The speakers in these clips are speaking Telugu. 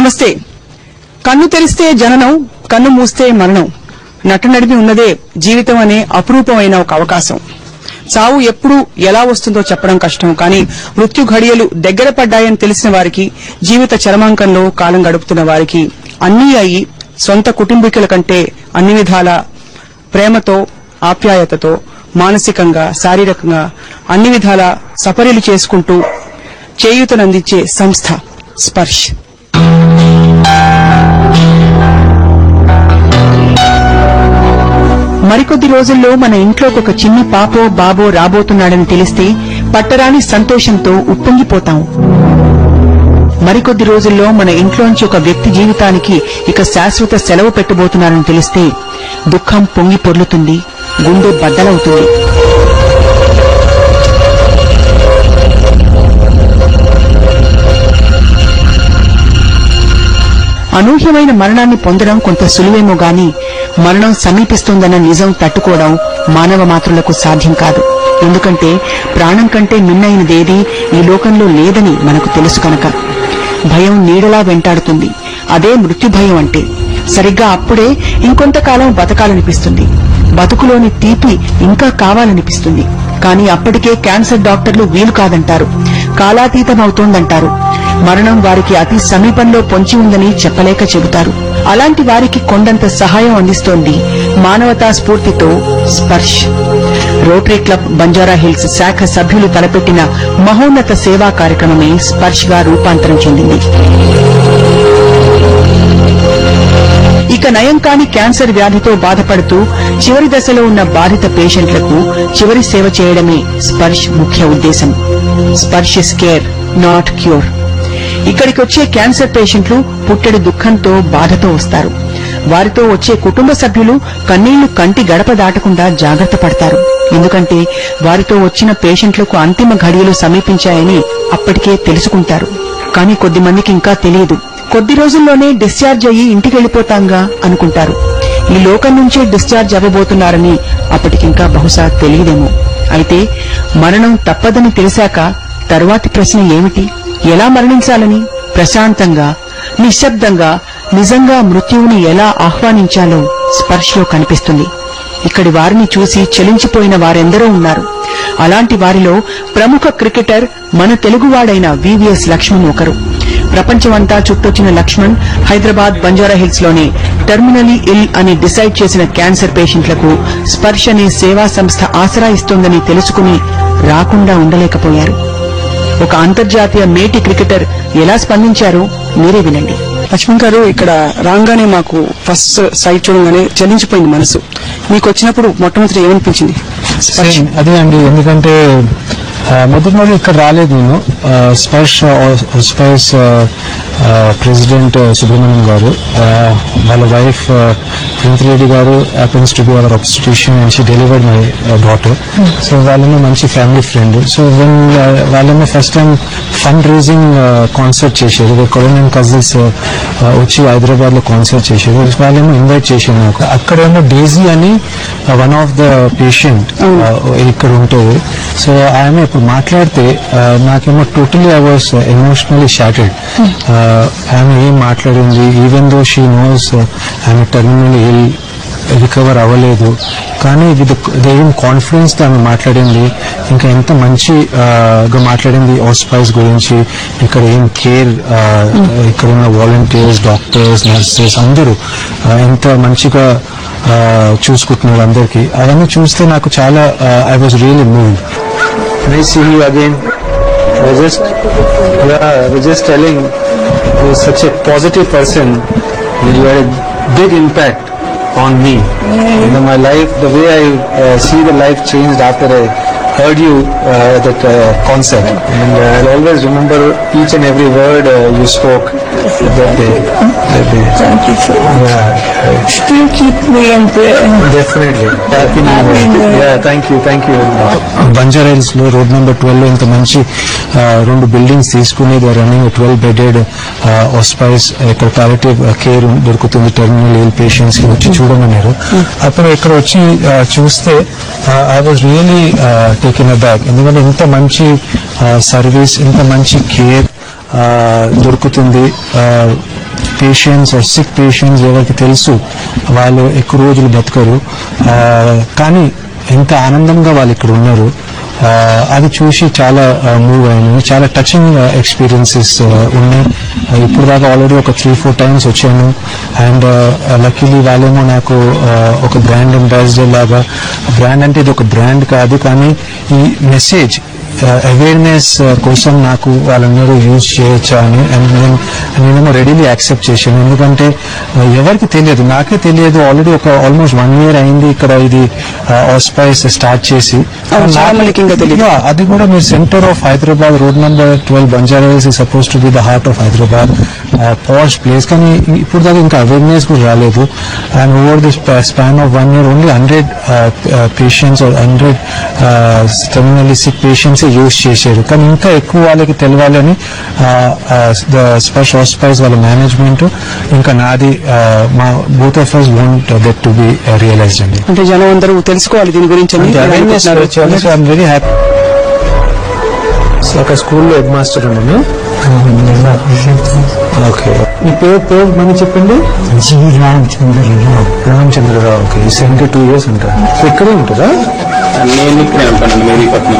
నమస్తే. కన్ను తెరిస్తే జననం, కన్ను మూస్తే మరణం. నడిమి ఉన్నదే జీవితం అనే అపురూపమైన ఒక అవకాశం. చావు ఎప్పుడు ఎలా వస్తుందో చెప్పడం కష్టం. కానీ మృత్యు ఘడియలు దగ్గర పడ్డాయని తెలిసిన వారికి, జీవిత చరమాంకంలో కాలం గడుపుతున్న వారికి అన్నీ అయి సొంత కుటుంబీకుల కంటే అన్ని విధాల ప్రేమతో, ఆప్యాయతతో, మానసికంగా, శారీరకంగా అన్ని విధాల సపర్యలు చేసుకుంటూ చేయూతనందించే సంస్థ స్పర్శ్. మరికొద్ది రోజుల్లో మన ఇంట్లోకి ఒక చిన్న పాపో బాబో రాబోతున్నాడని తెలిస్తే పట్టరాని సంతోషంతో ఉప్పొంగిపోతాం. మరికొద్ది రోజుల్లో మన ఇంట్లోంచి ఒక వ్యక్తి జీవితానికి ఇక శాశ్వత సెలవు పెట్టబోతున్నారని తెలిస్తే దుఃఖం పొంగి పొర్లుతుంది, గుండె బద్దలవుతుంది. అనూహ్యమైన మరణాన్ని పొందడం కొంత సులువేమో గాని మరణం సమీపిస్తోందన్న నిజం తట్టుకోవడం మానవ మాతృలకు సాధ్యం కాదు. ఎందుకంటే ప్రాణం కంటే మిన్నైనదేదీ ఈ లోకంలో లేదని మనకు తెలుసు కనుక. భయం నీడలా వెంటాడుతుంది. అదే మృత్యు భయం అంటే. సరిగ్గా అప్పుడే ఇంకొంతకాలం బతకాలనిపిస్తుంది. బతుకులోని తీపి ఇంకా కావాలనిపిస్తుంది. కానీ అప్పటికే క్యాన్సర్ డాక్టర్లు వీలు కాదంటారు, కాలాతీతమవుతోందంటారు. మరణం వారికి అతి సమీపంలో పొంచి ఉందని చెప్పలేక చెబుతారు. అలాంటి వారికి కొండంత సహాయం అందిస్తోంది మానవతా స్ఫూర్తితో Sparsh. Rotary club Banjara hills శాఖ సభ్యులు తలపెట్టిన మహోన్నత సేవా కార్యక్రమమే స్పర్శ్ గా రూపాంతరం చెందింది. ఇక నయం కాని క్యాన్సర్ వ్యాధితో బాధపడుతూ చివరి దశలో ఉన్న బాధిత పేషెంట్లకు చివరి సేవ చేయడమే స్పర్శ్ ముఖ్య ఉద్దేశం. Sparsh is care, not cure. ఇక్కడికి వచ్చే క్యాన్సర్ పేషెంట్లు పుట్టెడు దుఃఖంతో, బాధతో వస్తారు. వారితో వచ్చే కుటుంబ సభ్యులు కన్నీళ్లు కంటి గడప దాటకుండా జాగ్రత్త పడతారు. ఎందుకంటే వారితో వచ్చిన పేషెంట్లకు అంతిమ ఘడియలు సమీపించాయని అప్పటికే తెలుసుకుంటారు. కానీ కొద్దిమందికి ఇంకా తెలియదు. కొద్ది రోజుల్లోనే డిశ్చార్జ్ అయ్యి ఇంటికెళ్లిపోతాంగా అనుకుంటారు. ఈ లోకం నుంచే డిశ్చార్జ్ అవ్వబోతున్నారని అప్పటికింకా బహుశా తెలియదేమో. అయితే మరణం తప్పదని తెలిసాక తరువాతి ప్రశ్న ఏమిటి? ఎలా మరణించాలని? ప్రశాంతంగా, నిశ్శబ్దంగా, నిజంగా మృత్యువుని ఎలా ఆహ్వానించాలో స్పర్శలో కనిపిస్తుంది. ఇక్కడి వారిని చూసి చలించిపోయిన వారెందరో ఉన్నారు. అలాంటి వారిలో ప్రముఖ క్రికెటర్ మన తెలుగువాడైన వివిఎస్ లక్ష్మణ్ ఒకరు. ప్రపంచమంతా చుట్టొచ్చిన లక్ష్మణ్ హైదరాబాద్ బంజారా హిల్స్ లోనే టెర్మినలీ ఇల్ అని డిసైడ్ చేసిన క్యాన్సర్ పేషెంట్లకు స్పర్శ్ అనే సేవా సంస్థ ఆసరా ఇస్తోందని తెలుసుకుని రాకుండా ఉండలేకపోయారు. ఒక అంతర్జాతీయ మేటి క్రికెటర్ ఎలా స్పందించారో మీరే వినండి. లక్ష్మణ్ గారు, ఇక్కడ రాగానే మాకు ఫస్ట్ సైట్ చూడగానే చలించిపోయింది మనసు. మీకు వచ్చినప్పుడు మొట్టమొదటి ఏమనిపించింది? అదే అండి, ఎందుకంటే మొదటి ఇక్కడ రాలేదు నేను. స్పర్శ్ ప్రెసిడెంట్ సుబ్రహ్మణ్యం గారు, వాళ్ళ వైఫ్ ప్రింతిరెడ్డి గారు happens to be our obstetrician and she delivered my daughter. So వాళ్ళేమో మంచి ఫ్యామిలీ ఫ్రెండ్. సో వాళ్ళేమో first time fund raising concert చేశారు. కొరియన్ కజిన్స్ వచ్చి హైదరాబాద్ లో కాన్సర్ట్ చేశారు. వాళ్ళేమో ఇన్వైట్ చేశారు నాకు. అక్కడేమో డేజీ అని వన్ ఆఫ్ ద పేషెంట్ ఇక్కడ ఉంటుంది. సో ఆమె ఇప్పుడు మాట్లాడితే నాకేమో totally I was emotionally shattered. ఆమె ఏం మాట్లాడింది, ఈవెన్ దో షీ నోస్ ఆమె టెర్మినల్ రికవర్ అవ్వలేదు, కానీ విత్ దేర్ కాన్ఫిడెన్స్ తో ఆమె మాట్లాడింది. ఇంకా ఎంత మంచిగా మాట్లాడింది హాస్పిటల్స్ గురించి, ఇక్కడ ఏం కేర్, ఇక్కడ ఉన్న వాలంటీర్స్, డాక్టర్స్, నర్సెస్ అందరూ ఎంత మంచిగా చూసుకుంటున్నారు అందరికి. అవన్నీ చూస్తే నాకు చాలా I was really moved. When I see you again, I was just telling you're such a positive person. You had a big impact on me. My life, the way I see the life changed after I heard you at that concert. And I'll always remember each and every word you spoke that day. Thank you so much. Still keep me in prayer. Definitely. Happy New Year. Yeah, thank you very much. Banjara hills లో రోడ్ నెంబర్ 12 లో ఇంత మంచి 2 బిల్డింగ్స్ తీసుకుని రన్నింగ్ 12-bedded హాస్పిటల్స్, ఇక్కడ పాలియేటివ్ కేర్ దొరుకుతుంది టెర్మినల్ ఇల్ పేషెంట్స్ కి వచ్చి చూడమన్నారు. అప్పుడు ఇక్కడ వచ్చి చూస్తే ఐ వాజ్ రియలీ టేకెన్ అబ్యాక్. ఎందుకంటే ఇంత మంచి సర్వీస్, ఇంత మంచి కేర్ దొరుకుతుంది. పేషెంట్స్ ఆర్ సిక్ పేషెంట్స్ ఎవరికి తెలుసు వాళ్ళు ఎక్కువ రోజులు బతకరు, కానీ ఎంత ఆనందంగా వాళ్ళు ఇక్కడ ఉన్నారు అది చూసి చాలా మూవ్ అయ్యాను. చాలా టచింగ్ ఎక్స్పీరియన్సెస్ ఉన్నాయి. ఇప్పుడు దాకా ఆల్రెడీ ఒక 3-4 టైమ్స్ వచ్చాను. అండ్ లక్కీలీ వాళ్ళేమో నాకు ఒక బ్రాండ్ అంబాసిడర్ లాగా, బ్రాండ్ అంటే ఇది ఒక బ్రాండ్ కాదు కానీ ఈ మెసేజ్ అవేర్నెస్ కోసం నాకు వాళ్ళందరూ యూజ్ చేయొచ్చా అని నేనేమో రెడీలీ యాక్సెప్ట్ చేశాను. ఎందుకంటే ఎవరికి తెలియదు, నాకే తెలియదు. ఆల్రెడీ ఒక ఆల్మోస్ట్ 1 year అయింది ఇక్కడ ఇది ఆస్పైస్ స్టార్ట్ చేసి. అది కూడా మీరు centre of Hyderabad, road number 12 Banjaras is suppose to be the heart of Hyderabad, posh place. కానీ ఇప్పుడు దాకా ఇంకా అవేర్నెస్ కూడా రాలేదు. And over this span of 1 year only 100 patients 100 terminally sick patients use చేశారు. కానీ ఇంకా ఎక్కువ వాళ్ళకి తెలవాలని స్పర్శ్ హాస్పిటల్స్ వాళ్ళ మేనేజ్మెంట్ ఇంకా నాది మా both of us want that to be realized అండి. అంటే జనం అందరూ తెలుసుకోవాలి దీని గురించి. I'm very happy. ఒక స్కూల్లో హెడ్ మాస్టర్ ఉన్నాను. ఓకే, మీ పేరు మనం చెప్పండి. రామచంద్రరావు. ఓకే, ఈ 2 years ఉంటారు. ఇక్కడే ఉంటుందా? నేను ఇక్కడే ఉంటాను, మేరీపట్నం.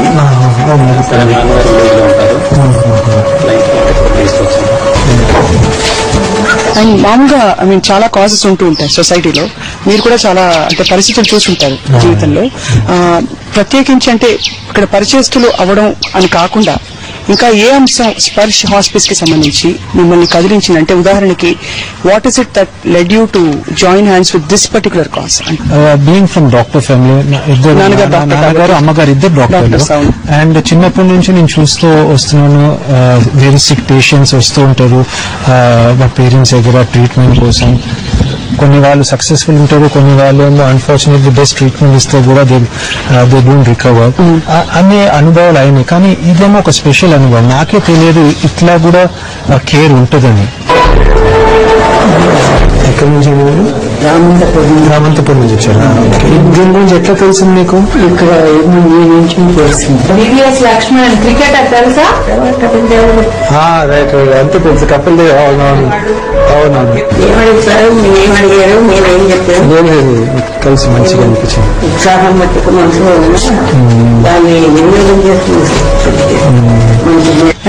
అండ్ మామూలుగా చాలా కాజెస్ ఉంటూ ఉంటాయి సొసైటీలో. మీరు కూడా చాలా అంటే పరిస్థితులు చూసుంటారు జీవితంలో. ప్రత్యేకించి అంటే ఇక్కడ పరిచయస్తులు అవ్వడం అని కాకుండా ఇంకా ఏ అంశం స్పర్శ్ హాస్పిస్ కి సంబంధించి మిమ్మల్ని కదిలించిందంటే, ఉదాహరణకి what is it that lead you to join hands with this particular cause? Being from doctor family, నాన్నగారు అమ్మగారు ఇద్దరు డాక్టర్స్. అండ్ చిన్నప్పటి నుంచి నేను చూస్తూ వస్తున్నాను, వెరీ సిక్ పేషెంట్స్ వస్తూ ఉంటారు మా పేరెంట్స్ దగ్గర ట్రీట్మెంట్ కోసం. కొన్ని వాళ్ళు సక్సెస్ఫుల్ ఉంటారు, కొన్ని వాళ్ళు అన్ఫార్చునేట్లీ బెస్ట్ ట్రీట్మెంట్ ఇస్తే కూడా దే డోంట్ రికవర్. అనే అనుభవాలు అయినాయి. కానీ ఇదేమో ఒక స్పెషల్ అనుభవం. నాకే తెలియదు ఇట్లా కూడా కేర్ ఉంటుందని. ఎక్కడి నుంచి? రామంతపూర్ నుంచి వచ్చారు. దీని గురించి ఎట్లా తెలిసింది మీకు? ఇక్కడ లక్ష్మణ్ క్రికెటర్ తెలుసా? రైట్, అంత తెలుసు. కపిల్ దేవ్. అవునవును. ఏమడిగారు, మేమడిగారు, నేనేం చెప్పాను. కలిసి మంచిగా అనిపించింది. ఉత్సాహం మట్టుకు మనసులో దాన్ని వినియోగం చేస్తుంది.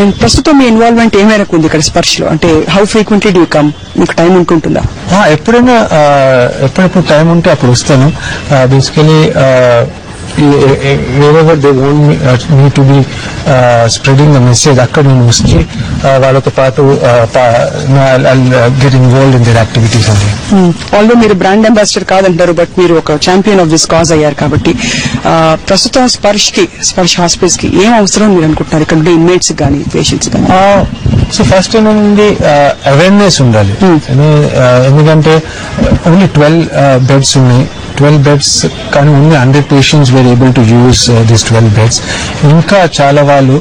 అండ్ ప్రస్తుతం మీ ఇన్వాల్వ్మెంట్ ఏ మేరకు ఉంది ఇక్కడ స్పర్శ్ లో? అంటే హౌ ఫ్రీక్వెంట్లీ డూ కమ్? మీకు టైం ఉంటుందా? ఎప్పుడైనా ఎప్పుడెప్పుడు టైం ఉంటే అప్పుడు వస్తాను. Basically wherever they want me to be spreading the message, అక్కడ నేను వచ్చి వాళ్ళతో పాటు get involved in their activities అండి. ఆల్దో మీరు బ్రాండ్ అంబాసిడర్ కాదంటారు, బట్ మీరు ఒక ఛాంపియన్ ఆఫ్ దిస్ కాజ్ అయ్యారు కాబట్టి ప్రస్తుతం స్పర్శ్ హాస్పిటల్స్ కి ఏం అవసరం మీరు అనుకుంటున్నారు ఇక్కడ ఇన్మేట్స్ కానీ పేషెంట్స్ కానీ? సో ఫస్ట్ ఏంటంటే అవేర్నెస్ ఉండాలి. ఎందుకంటే ఓన్లీ 12 బెడ్స్ ఉన్నాయి. 12 beds కానీ only 100 patients were able to use these 12 beds. ఇంకా చాలా వాళ్ళు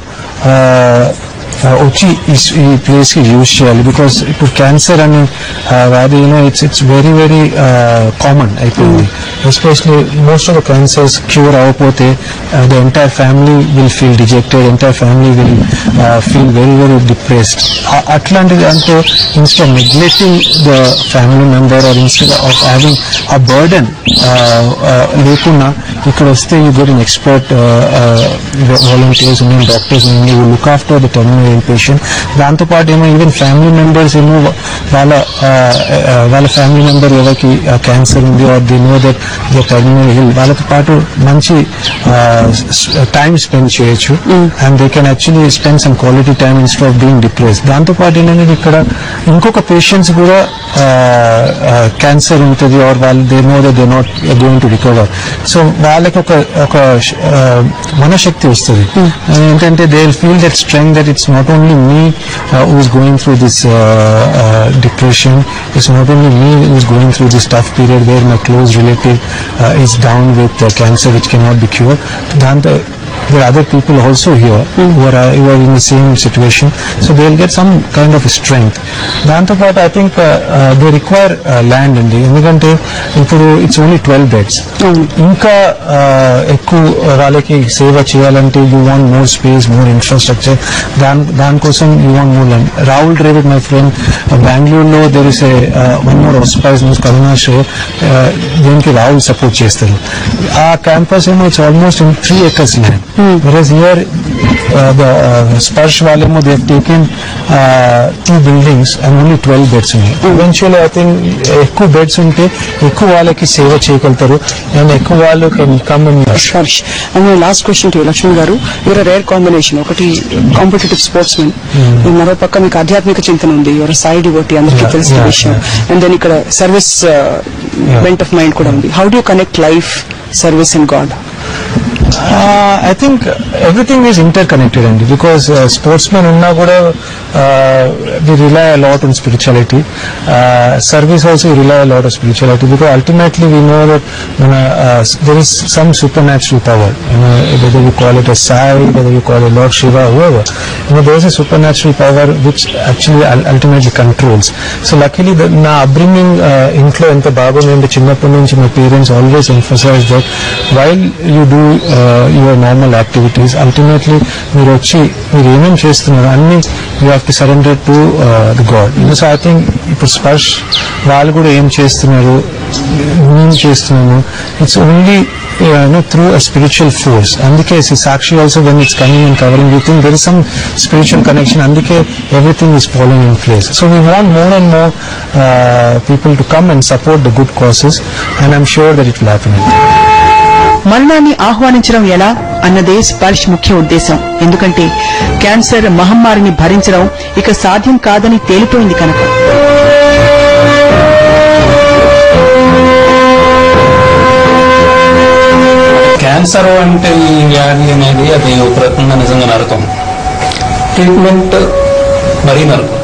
వచ్చి ఈ ప్లేస్ కి యూజ్ చేయాలి. బికాస్ ఇప్పుడు క్యాన్సర్ అని వ్యాధి ఇట్స్ వెరీ వెరీ కామన్ అయిపోయింది. Especially most of the cancers cure అవ్వకపోతే the entire family will feel dejected, entire family will feel very very depressed. అట్లాంటిది అంటే instead of neglecting the family member or instead of having a burden లేకుండా ఇక్కడ వస్తే you get an expert volunteers ఉన్నాయి, డాక్టర్స్ ఉన్నాయి, you look after the terminal patient. దాంతోపాటు ఏమో ఈవెన్ ఫ్యామిలీ మెంబర్స్ ఏమో వాళ్ళ ఫ్యామిలీ మెంబర్ ఎవరికి క్యాన్సర్ ఉంది or they know that they terminal ill, వాళ్ళతో పాటు మంచి టైం స్పెండ్ చేయొచ్చు. And they can actually spend some quality time instead of being depressed. దాంతోపాటు ఏంటంటే ఇక్కడ ఇంకొక పేషెంట్స్ కూడా క్యాన్సర్ ఉంటుంది ఆర్ వాళ్ళు they know that they not going to recover. So వాళ్ళకి ఒక మనశక్తి వస్తుంది. ఏంటంటే they will feel that strength that it's not only me who is going through this depression, it's not only me who is going through this tough period where my close relative is down with cancer which cannot be cured. there are other people also here who are in the same situation, so they will get some kind of strength. దాంతో పాటు I think they require land అండి, ఎందుకంటే ఇప్పుడు it's only 12 beds. ఇంకా ఎక్కువ వాళ్ళకి సేవ చేయాలంటే you want more space, more infrastructure, దానికోసం you want more land. Rahul Dravid, my friend, బెంగళూరులో there is a one more hospice known as Karunashray, దీనికి రాహుల్ సపోర్ట్ చేస్తారు. ఆ క్యాంపస్ ఏమో it's almost in 3 acres land, whereas here the Sparsh వాళ్ళేమో they have taken 2 buildings and only 12 beds ఉన్నాయి. Eventually I think ఎక్కువ బెడ్స్ ఉంటే ఎక్కువ వాళ్ళకి సేవ చేయగలుగుతారు and ఎక్కువ వాళ్ళు can come and Sparsh. And my last question to you, Lakshman garu, you're a rare combination. ఒకటి కాంపిటేటివ్ స్పోర్ట్స్మెన్, మరో పక్క మీకు ఆధ్యాత్మిక చింతన ఉంది, యువర్ సైడ్ డివోటీ, అందరికీ తెలిసిన విషయం, అండ్ దెన్ ఇక్కడ service bent of mind kuda undi. How do you connect life, service and God? I think everything is interconnected, and because sportsmen unna kuda we rely a lot on spirituality. Service also rely a lot on spirituality, because ultimately we know that there is some supernatural power, whether you call it a Sai, whether you call it Lord Shiva, whoever, there is a supernatural power which actually ultimately controls. So luckily na upbringing intlo enta bagundi, chinnappu nunchi my parents always emphasize that while you do your normal activities, ultimately మీరు వచ్చి మీరు ఏమేమి చేస్తున్నారు అన్ని you have to surrender to the God. So I think ఇప్పుడు స్పర్శ్ వాళ్ళు కూడా ఏం చేస్తున్నారు, మేము చేస్తున్నాము, it's only through a spiritual force. అందుకే Sakshi also, when it's coming and covering, we think there is some spiritual connection, అందుకే everything is falling in place. So we want more and more people to come and support the good causes, and I'm sure that it will happen. మరణాన్ని ఆహ్వానించడం ఎలా అన్నదే స్పర్శ్ ముఖ్య ఉద్దేశం. ఎందుకంటే క్యాన్సర్ మహమ్మారిని భరించడం ఇక సాధ్యం కాదని తేలిపోయింది కనుక. క్యాన్సర్ అంటే ఈ వ్యాధి అనేది అది ఒక రకంగా నిజంగా నరకం. ట్రీట్మెంట్ మరీ నరకం.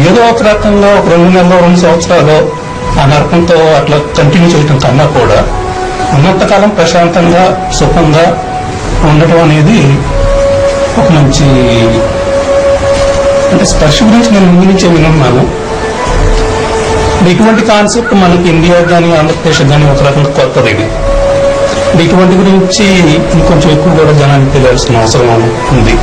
ఏదో ఒక రకంగా ఒక 2 నెలలు 2 సంవత్సరాలు ఆ నరకంతో అట్లా కంటిన్యూ చేయడం కన్నా కూడా ఉన్నంతకాలం ప్రశాంతంగా సుఖంగా ఉండటం అనేది ఒక మంచి, అంటే స్పర్శ గురించి నేను ముందు నుంచే వినున్నాను. ఇటువంటి కాన్సెప్ట్ మనకి ఇండియా కానీ ఆంధ్రప్రదేశ్ కానీ ఒక రకంగా కొత్తది. ఇటువంటి గురించి ఇంకొంచెం ఎక్కువ కూడా జనానికి తెలియాల్సిన అవసరం ఉంది.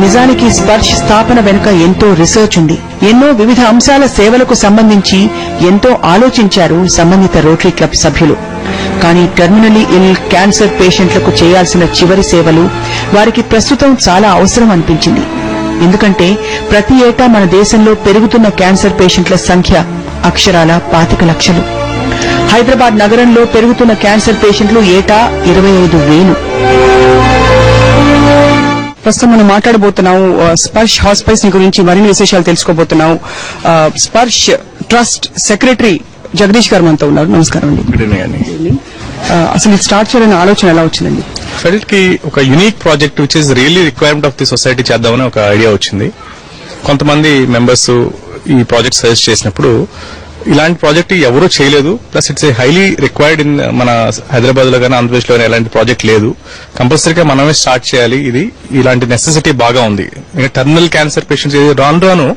నిజానికి స్పర్శ్ స్థాపన వెనుక ఎంతో రీసెర్చ్ ఉంది. ఎన్నో వివిధ అంశాల సేవలకు సంబంధించి ఎంతో ఆలోచించారు సంబంధిత రోటరీ క్లబ్ సభ్యులు. కానీ టెర్మినల్లీ ఇల్ క్యాన్సర్ పేషెంట్లకు చేయాల్సిన చివరి సేవలు వారికి ప్రస్తుతం చాలా అవసరం అనిపించింది. ఎందుకంటే ప్రతి ఏటా మన దేశంలో పెరుగుతున్న క్యాన్సర్ పేషెంట్ల సంఖ్య అక్షరాల 25 లక్షలు. హైదరాబాద్ నగరంలో పెరుగుతున్న క్యాన్సర్ పేషెంట్లు ఏటా 25,000. ప్రస్తుతం మనం మాట్లాడబోతున్నాం స్పర్శ్ హాస్పిటల్స్ గురించి, మరిన్ని విశేషాలు తెలుసుకోబోతున్నాం. స్పర్శ్ ట్రస్ట్ సెక్రటరీ జగదీష్ గారు మనతో ఉన్నారు. నమస్కారం అండి. అసలు ఇది స్టార్ట్ చేయాలనే ఆలోచన ఎలా వచ్చిందండి? ఫెల్ట్ కి ఒక unique project which is really requirement of the society చేద్దామని ఒక ఐడియా వచ్చింది. కొంతమంది మెంబర్స్ ఈ ప్రాజెక్ట్ సజెస్ట్ చేసినప్పుడు ఇలాంటి ప్రాజెక్ట్ ఎవరూ చేయలేదు, plus it's a highly required in మన హైదరాబాద్ లో కానీ ఆంధ్రప్రదేశ్ లో కానీ ఎలాంటి ప్రాజెక్ట్ లేదు, కంపల్సరీగా మనమే స్టార్ట్ చేయాలి, ఇది ఇలాంటి నెసెసిటీ బాగా ఉంది. టెర్మినల్ క్యాన్సర్ పేషెంట్స్ రాను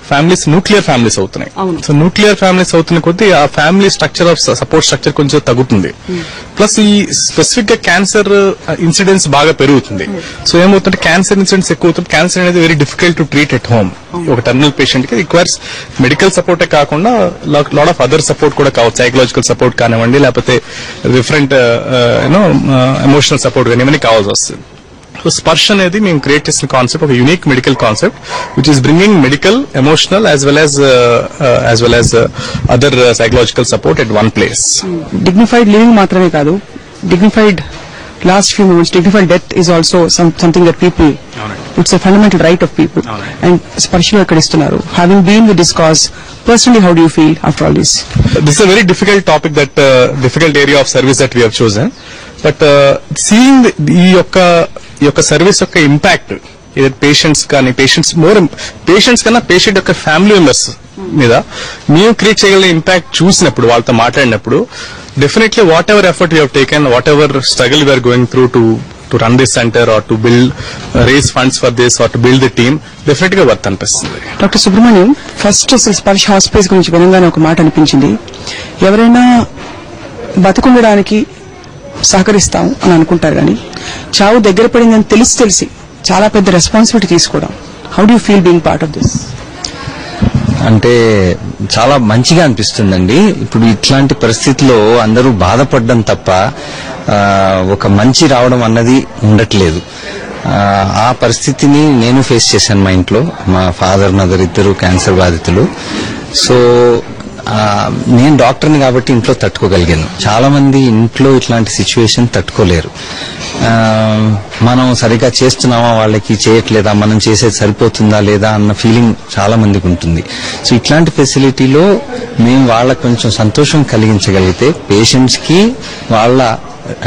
ఫ్యామిలీస్ న్యూక్లియర్ ఫ్యామిలీస్ అవుతున్నాయి. సో న్యూక్లియర్ ఫ్యామిలీస్ అవుతున్న కొద్దీ ఆ family structure of support structure కొంచెం తగ్గుతుంది. ప్లస్ ఈ స్పెసిఫిక్ గా క్యాన్సర్ ఇన్సిడెంట్స్ బాగా పెరుగుతుంది. సో ఏమవుతుంటే క్యాన్సర్ ఇన్సిడెంట్స్ ఎక్కువ అవుతుంది. క్యాన్సర్ అనేది very difficult to treat at home. ఒక టెర్మినల్ పేషెంట్ కి రిక్వైర్స్ మెడికల్ సపోర్టే కాకుండా లాట్ ఆఫ్ అదర్ సపోర్ట్ కూడా కావచ్చు. సైకలాజికల్ సపోర్ట్ కానివ్వండి, లేకపోతే డిఫరెంట్ ఎమోషనల్ సపోర్ట్ కానీ ఇవన్నీ కావాల్సి వస్తుంది. సో స్పర్శ్ అనేది మేము క్రియేట్ చేసిన కాన్సెప్ట్ ఒక unique medical concept which is bringing medical, emotional as well as other psychological support at one place. Dignified living మాత్రమే కాదు, dignified last few moments, dignified death is also something that people, it's a fundamental right of people, and స్పర్శలో ఇక్కడ ఇస్తున్నారు. Having been with this cause, personally how do you feel after all this? This is a very difficult topic, that difficult area of service that we have chosen. But seeing ఈ యొక్క సర్వీస్ యొక్క ఇంపాక్ట్ పేషెంట్స్ కానీ పేషెంట్స్ కన్నా పేషెంట్ యొక్క ఫ్యామిలీ మెంబర్స్ మీద మేము క్రియేట్ చేయగలిగిన ఇంపాక్ట్ చూసినప్పుడు, వాళ్ళతో మాట్లాడినప్పుడు, definitely whatever effort you have taken, whatever struggle we're going through to run this centre or to build raise funds for this or to build the team, definite గా వర్త్ అనిపిస్తుంది. Doctor Subrahmanyam, first Sparsh hospitals గురించి వినంగానే ఒక మాట అనిపించింది. ఎవరైనా బతుకుండడానికి సహకరిస్తాం అని అనుకుంటారు, కానీ చావు దగ్గర పడిందని తెలిసి చాలా పెద్ద రెస్పాన్సిబిలిటీ తీసుకోవడం. How do feel being part of this? అంటే చాలా మంచిగా అనిపిస్తుందండి. ఇప్పుడు ఇట్లాంటి పరిస్థితిలో అందరూ బాధపడడం తప్ప ఒక మంచి రావడం అన్నది ఉండట్లేదు. ఆ పరిస్థితిని నేను ఫేస్ చేశాను మా ఇంట్లో. మా ఫాదర్ మదర్ ఇద్దరు క్యాన్సర్ బాధితులు. సో నేను డాక్టర్ని కాబట్టి ఇంట్లో తట్టుకోగలిగాను. చాలా మంది ఇంట్లో ఇట్లాంటి సిచ్యువేషన్ తట్టుకోలేరు. మనం సరిగా చేస్తున్నామా, వాళ్ళకి చేయట్లేదా, మనం చేసేది సరిపోతుందా లేదా అన్న ఫీలింగ్ చాలా మందికి ఉంటుంది. సో ఇట్లాంటి ఫెసిలిటీలో మేము వాళ్ళకు కొంచెం సంతోషం కలిగించగలిగితే పేషెంట్స్ కి, వాళ్ళ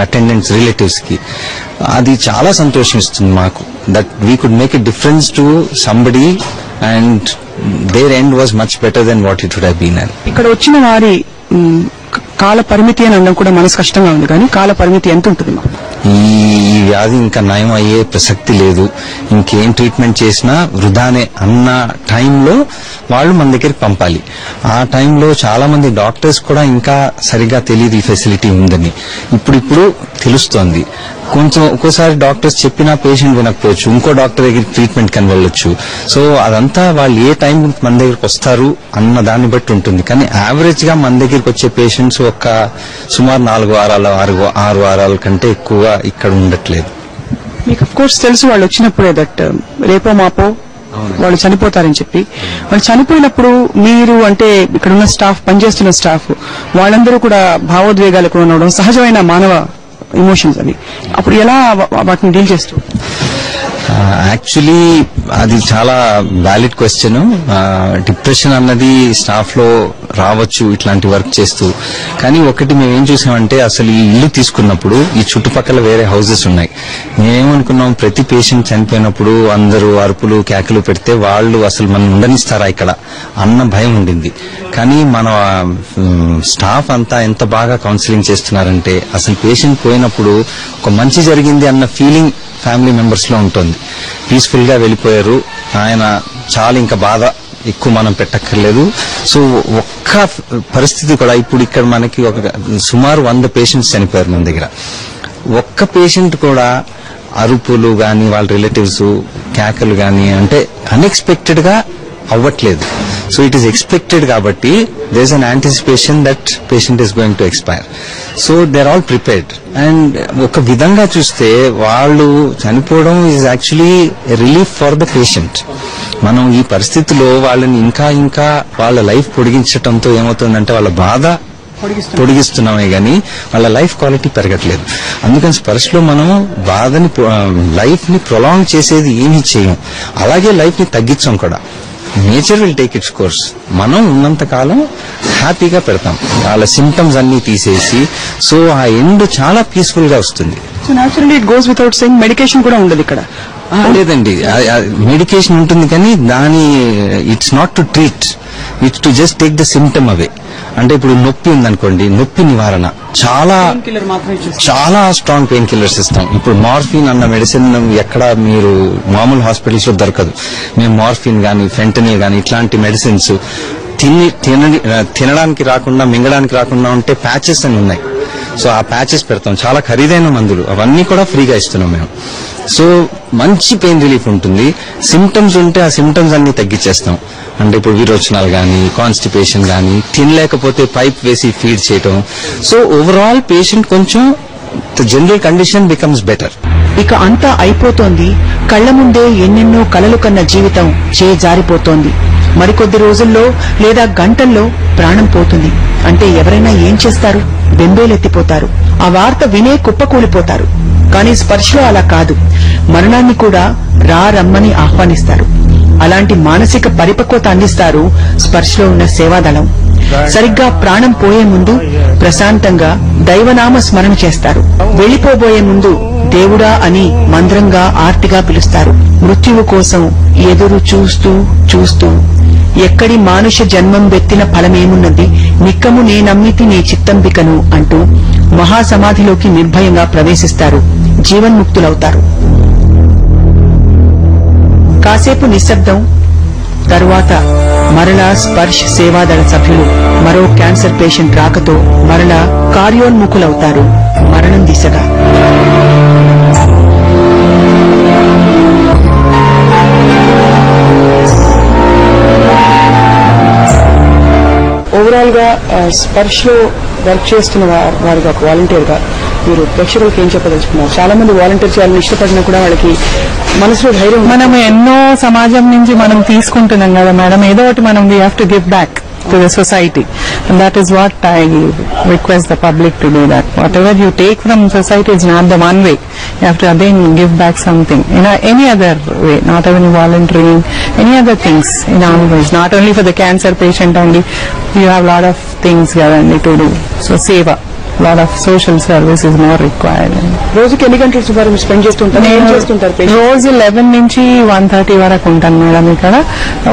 అటెండెంట్స్, రిలేటివ్స్ కి, అది చాలా సంతోషం ఇస్తుంది మాకు. That we could make a difference to somebody and their end was much better than what it would have been. ఇక్కడ వచ్చిన వారి కాల పరిమితి అని అనడం కూడా మనసు కష్టంగా ఉంది, కానీ కాల పరిమితి ఎంత ఉంటుంది? ఈ వ్యాధి ఇంకా నయం అయ్యే ప్రసక్తి లేదు, ఇంకేం ట్రీట్మెంట్ చేసినా వృధానే అన్న టైంలో వాళ్ళు మన దగ్గరికి పంపాలి. ఆ టైంలో చాలా మంది డాక్టర్స్ కూడా ఇంకా సరిగా తెలియదు ఈ ఫెసిలిటీ ఉందని. ఇప్పుడు తెలుస్తోంది. కొంచెం ఒక్కోసారి డాక్టర్స్ చెప్పినా పేషెంట్ వినకపోవచ్చు, ఇంకో డాక్టర్ దగ్గరికి ట్రీట్మెంట్ కని వెళ్ళొచ్చు. సో అదంతా వాళ్ళు ఏ టైం మన దగ్గరికి వస్తారు అన్న దాన్ని బట్టి ఉంటుంది. కానీ యావరేజ్ గా మన దగ్గరికి వచ్చే పేషెంట్స్ ఒక సుమారు 4 వారాలు 6 వారాల కంటే ఎక్కువగా ఇక్కడ ఉండట్లేదు. మీకు అఫ్ కోర్స్ తెలుసు వాళ్ళు వచ్చినప్పుడే దట్ రేపో మాపో వాళ్ళు చనిపోతారని చెప్పి. వాళ్ళు చనిపోయినప్పుడు మీరు, అంటే ఇక్కడ ఉన్న స్టాఫ్, పనిచేస్తున్న స్టాఫ్, వాళ్ళందరూ కూడా భావోద్వేగాలకు ఉండడం సహజమైన మానవ ఎమోషన్స్ అని. అప్పుడు ఎలా వాటిని డీల్ చేస్తూ? యాక్చువల్లీ అది చాలా వ్యాలిడ్ క్వశ్చన్. డిప్రెషన్ అన్నది స్టాఫ్ లో రావచ్చు ఇట్లాంటి వర్క్ చేస్తూ. కానీ ఒకటి మేమేం చూసామంటే, అసలు ఈ ఇల్లు తీసుకున్నప్పుడు ఈ చుట్టుపక్కల వేరే హౌసెస్ ఉన్నాయి. మేమేమనుకున్నాం, ప్రతి పేషెంట్ చనిపోయినప్పుడు అందరూ అరుపులు కేకలు పెడితే వాళ్ళు అసలు మనం ఉండనిస్తారా ఇక్కడ అన్న భయం ఉండింది. కానీ మన స్టాఫ్ అంతా ఎంత బాగా కౌన్సిలింగ్ చేస్తున్నారంటే, అసలు పేషెంట్ పోయినప్పుడు ఒక మంచి జరిగింది అన్న ఫీలింగ్ ఫ్యామిలీ మెంబర్స్ లో ఉంటుంది. పీస్ఫుల్ గా వెళ్ళిపోయారు, ఆయన చాలా ఇంకా బాధ ఎక్కువ మనం పెట్టక్కర్లేదు. సో ఒక్క పరిస్థితి కూడా, ఇప్పుడు ఇక్కడ మనకి ఒక సుమారు 100 పేషెంట్స్ చనిపోయారు మన దగ్గర. ఒక్క పేషెంట్ కూడా అరుపులు గాని, వాళ్ళ రిలేటివ్స్ కేకలు గాని అంటే అన్ఎక్స్పెక్టెడ్ గా అవ్వట్లేదు. సో ఇట్ ఈస్ ఎక్స్పెక్టెడ్ కాబట్టి there is an anticipation that patient is going to expire. So they are all prepared. And ఒక విధంగా చూస్తే వాళ్ళు చనిపోవడం is actually relief for the patient. మనం ఈ పరిస్థితిలో వాళ్ళని ఇంకా వాళ్ళ లైఫ్ పొడిగించడంతో ఏమవుతుందంటే, వాళ్ళ బాధ పొడిగిస్తున్నామే గానీ వాళ్ళ లైఫ్ క్వాలిటీ పెరగట్లేదు. అందుకని స్పర్శలో మనం బాధని, లైఫ్ ని ప్రొలాంగ్ చేసేది ఏమీ చేయం, అలాగే లైఫ్ ని తగ్గించాం కూడా. Nature will take its course. మనం ఉన్నంత కాలం హ్యాపీగా పెడతాం, వాళ్ళ సింటమ్స్ అన్ని తీసేసి. సో ఆ ఎండ్ చాలా పీస్ఫుల్ గా వస్తుంది. So naturally it goes without saying medication కూడా ఉండదు ఇక్కడ. లేదండి, మెడికేషన్ ఉంటుంది కానీ దాని it's not to treat, it's to just take the symptom away. అంటే ఇప్పుడు నొప్పి ఉందనుకోండి, నొప్పి నివారణ చాలా స్ట్రాంగ్ పెయిన్ కిల్లర్స్ ఇస్తాం. ఇప్పుడు మార్ఫిన్ అన్న మెడిసిన్ ఎక్కడ మీరు మామూలు హాస్పిటల్స్ లో దొరకదు. మేము మార్ఫిన్ గానీ, ఫెంటనిల్ గానీ ఇట్లాంటి మెడిసిన్స్ తినడానికి రాకుండా, మింగడానికి రాకుండా ఉంటే ప్యాచెస్ అని ఉన్నాయి. సో ఆ ప్యాచెస్ పెడతాం, చాలా ఖరీదైన మందులు, అవన్నీ కూడా ఫ్రీగా ఇస్తున్నాం మేము. సో మంచి పెయిన్ రిలీఫ్ ఉంటుంది. సిమ్టమ్స్ ఉంటే ఆ సిమ్టమ్స్ అన్ని తగ్గించేస్తాం. అంటే ఇప్పుడు విరోచనాలు గానీ, కాన్స్టిపేషన్ గానీ, తినలేకపోతే పైప్ వేసి ఫీడ్ చేయటం. సో ఓవరాల్ పేషెంట్ కొంచెం the general condition becomes better. ఇక అంతా అయిపోతోంది. కళ్ల ముందే ఎన్నెన్నో కలలు కన్న జీవితం జారిపోతోంది. మరికొద్ది రోజుల్లో లేదా గంటల్లో ప్రాణం పోతుంది. అంటే ఎవరైనా ఏం చేస్తారు? బెంబేలెత్తిపోతారు. ఆ వార్త వినే కుప్పకూలిపోతారు. కానీ స్పర్శలో అలా కాదు. మరణాన్ని కూడా రమ్మని ఆహ్వానిస్తారు. అలాంటి మానసిక పరిపక్వత అందిస్తారు స్పర్శలో ఉన్న సేవాదళం. సరిగ్గా ప్రాణం పోయే ముందు ప్రశాంతంగా దైవనామ స్మరణ చేస్తారు. వెళ్లిపోబోయే ముందు దేవుడా అని మంద్రంగా ఆర్తిగా పిలుస్తారు. మృత్యువు కోసం ఎదురు చూస్తూ చూస్తూ ఎక్కడి మానుష జన్మం వెత్తిన ఫలమేమున్నది, నిక్కము నే నమ్మితి నీ చిత్తంబికను అంటూ మహాసమాధిలోకి నిర్భయంగా ప్రవేశిస్తారు. జీవన్ముక్తులవుతారు. కాసేపు నిశ్శబ్దం తరువాత మరలా స్పర్శ్ సేవాదళ సభ్యులు మరో క్యాన్సర్ పేషెంట్ రాకతో మరలా కార్యోన్ముఖులవుతారు మరణం దిశగా. ఓవరాల్ గా స్పర్శ్ లో వర్క్ చేస్తున్న వారిగా ఒక వాలంటీర్ గా మీరు ప్రేక్షకులకు ఏం చెప్పదలుచుకున్నారు? చాలా మంది వాలంటీర్ చేయాలని ఇష్టపడినా కూడా వాళ్ళకి మనసులో ధైర్యం. మనం ఎన్నో సమాజం నుంచి మనం తీసుకుంటున్నాం కదా మేడం, ఏదో ఒకటి మనం we have to give back to the society, and that is what I request the public to do. That whatever you take from society is not the one way. You have to again give back something in any other way, not only volunteering, any other things in all ways, not only for the cancer patient only. You have a lot of things to do. So seva, lot of social service is more required. రోజుకి ఎన్ని గంటలు సుమారు స్పెండ్ చేస్తుంటారు? ఏం చేస్తుంటారు? రోజు 11 నుంచి 1:30 వరకు ఉంటాను మేడం ఇక్కడ.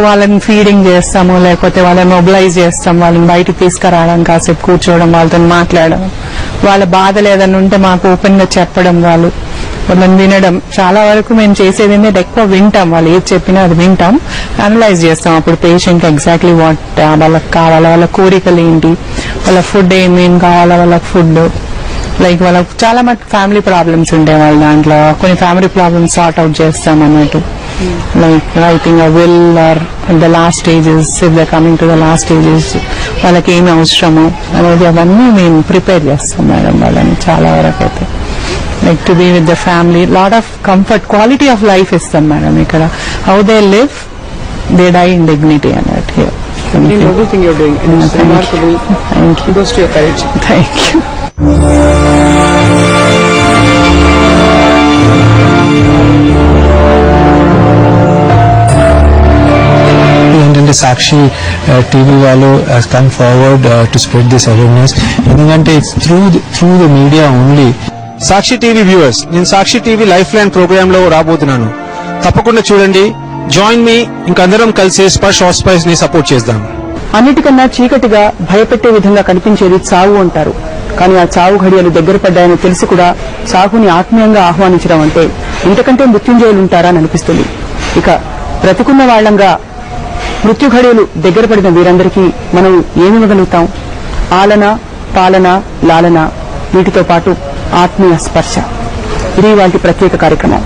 వాళ్ళని ఫీడింగ్ చేస్తాము, లేకపోతే వాళ్ళని మొబిలైజ్ చేస్తాం, వాళ్ళని బయటకు తీసుకురావడం, కాసేపు కూర్చోవడం, వాళ్ళతో మాట్లాడడం, వాళ్ళ బాధలు ఏదైనా ఉంటే మాకు ఓపెన్ గా చెప్పడం, వాళ్ళని వినడం. చాలా వరకు మేము చేసేది ఏంటంటే ఎక్కువ వింటాం, వాళ్ళు ఏది చెప్పినా అది వింటాం, అనలైజ్ చేస్తాం. అప్పుడు పేషెంట్ ఎగ్జాక్ట్లీ వాట్ వాళ్ళకి కావాలా, వాళ్ళ కోరికలు ఏంటి, వాళ్ళ ఫుడ్ ఏమేం కావాలా, వాళ్ళకి ఫుడ్ లైక్ వాళ్ళకి చాలా మటుకు ఫ్యామిలీ ప్రాబ్లమ్స్ ఉంటాయి. వాళ్ళ దాంట్లో కొన్ని ఫ్యామిలీ ప్రాబ్లమ్స్ సార్ట్ అవుట్ చేస్తాం అన్నట్టు. Like writing a will or the last stages, if they coming to the last stages వాళ్ళకి ఏమి అవసరము అనేది అవన్నీ మేము ప్రిపేర్ చేస్తాం మేడం వాళ్ళని చాలా వరకు అయితే. Like to be with the family, lot of comfort, quality of life istam madam ikkada. How they live, they die in dignity and that here. Everything you're doing, it is remarkable. Thank you. Kudos to your courage. Thank you. ఏంటంటే సాక్షి టీవీ వాళ్ళు come forward to spread this awareness, ఎందుకంటే it's through the media only. Sakshi TV viewers, నేను Sakshi TV life line program లో రాబోతున్నాను. తప్పకుండా చూడండి. Join me. ఇంకందరం కలిసి స్పర్శ్ హాస్పిటల్స్ ని సపోర్ట్ చేద్దాం. అన్నిటికన్నా చీకటిగా భయపెట్టే విధంగా కనిపించేది చావు అంటారు. కానీ ఆ చావు ఘడియలు దగ్గర పడ్డాయని తెలిసి కూడా చావుని ఆత్మీయంగా ఆహ్వానించడం అంటే ఇంతకంటే మృత్యుంజయులుంటారా అని అనిపిస్తుంది. ఇక బ్రతికున్న వాళ్లంగా మృత్యు ఘడియలు దగ్గర పడిన వీరందరికీ మనం ఏమివ్వగలుగుతాం? ఆలన, పాలన, లాలన, వీటితో పాటు ఆత్మీయ స్పర్శ. ఇది వాటి ప్రత్యేక కార్యక్రమం.